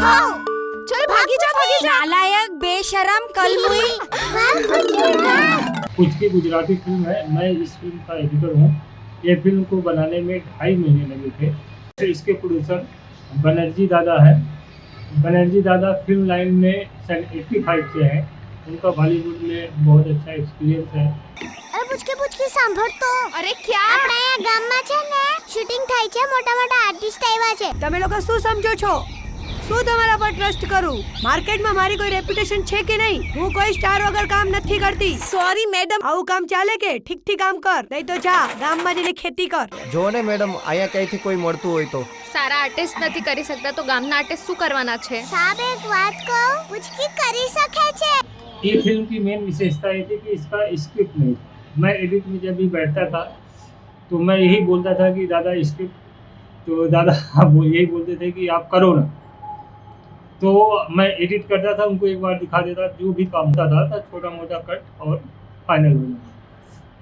चल भागी जा नालायक बेशरम कलमुई। कुछ की गुजराती फिल्म है। मैं इस फिल्म का एडिटर हूँ। ये फिल्म को बनाने में 2.5 महीने लगे थे। इसके प्रोड्यूसर बनर्जी दादा है। बनर्जी दादा फिल्म लाइन में सन 85 से हैं। उनका बॉलीवुड में बहुत अच्छा एक्सपीरियंस है। અરે પૂછકી સાંભળ તો અરે ક્યાં આપણા અહીંયા ગામમાં છે ને શૂટિંગ થાય છે મોટા મોટા આર્ટિસ્ટ આવ્યા છે તમે લોકો શું સમજો છો? શું તમારા પર ટ્રસ્ટ કરું? માર્કેટમાં મારી કોઈ રેપ્યુટેશન છે કે નહીં? હું કોઈ સ્ટાર વગર કામ નથી કરતી। સોરી મેડમ આવું કામ ચાલે કે? ઠીક કામ કર, નહીં તો જા ગામમાં જઈને ખેતી કર। જો ને મેડમ અહીંયા ક્યાંયથી કોઈ મળતું હોય તો સારા આર્ટિસ્ટ નથી કરી શકતા તો ગામના આર્ટિસ્ટ શું કરવાના છે? સાહેબ એક વાત કહું પૂછકી કરી શકે છે। ये फिल्म की मेन विशेषता ये थी कि इसका स्क्रिप्ट नहीं था। मैं एडिट में जब भी बैठता था तो मैं यही बोलता था कि दादा स्क्रिप्ट, तो दादा वो यही बोलते थे कि आप करो ना। तो मैं एडिट करता था, उनको एक बार दिखा देता, जो भी काम होता था छोटा मोटा कट और फाइनल हो जाता।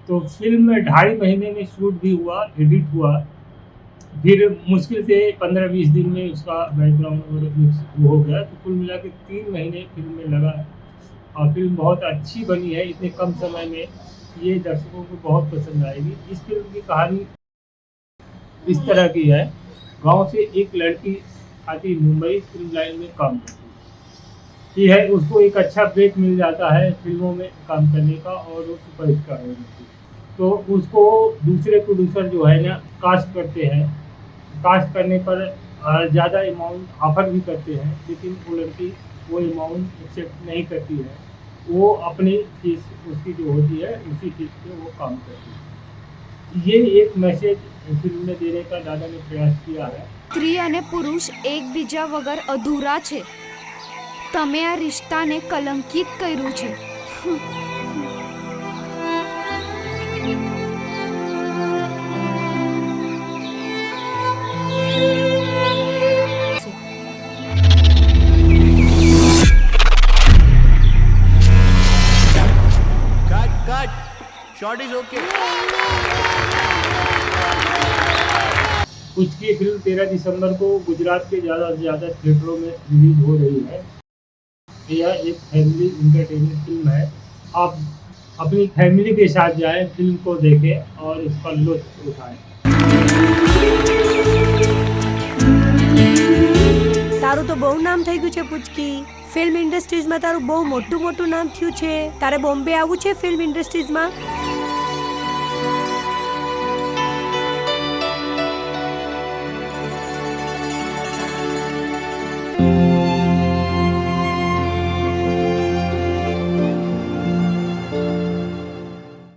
तो फिल्म में 2.5 महीने में शूट भी हुआ, एडिट हुआ, फिर मुश्किल से 15-20 दिन में उसका बैकग्राउंड और मिक्स हो गया। तो कुल मिला के 3 महीने फिल्म में लगा और फिल्म बहुत अच्छी बनी है। इतने कम समय में ये दर्शकों को बहुत पसंद आएगी। इस फिल्म की कहानी इस तरह की है। गांव से एक लड़की आती मुंबई फिल्म लाइन में काम करती है। उसको एक अच्छा ब्रेक मिल जाता है फिल्मों में काम करने का और वो सुपरस्टार हो जाती है। तो उसको दूसरे प्रोड्यूसर जो है ना कास्ट करते हैं। कास्ट करने पर ज़्यादा अमाउंट ऑफर भी करते हैं, लेकिन वो लड़की वो अमाउंट एक्सेप्ट नहीं करती है। वो अपनी फीस उसकी जो होती है उसी फीस पे वो काम करती है। ये एक मैसेज फिल्म में देने का दादा ने प्रयास किया है। સ્ત્રી અને પુરુષ એકબીજા વગર અધૂરા છે। તમે આ રિશ્તાને કલંકિત કર્યું છે। Cut shot is okay. कुछ की फिल्म 13 दिसंबर को गुजरात के ज़्यादा से ज़्यादा थिएटरों में रिलीज हो रही है। यह एक फैमिली इंटरटेनमेंट फिल्म है। आप अपनी फैमिली के साथ जाएं, फिल्म को देखें और इसका लुत्फ उठाएं। તારું તો બહુ નામ થઈ ગયું છે પૂછકી। ફિલ્મ ઇન્ડસ્ટ્રીઝમાં તારું બહુ મોટું નામ થયું છે। તારે બોમ્બે આવવું છે ફિલ્મ ઇન્ડસ્ટ્રીઝમાં?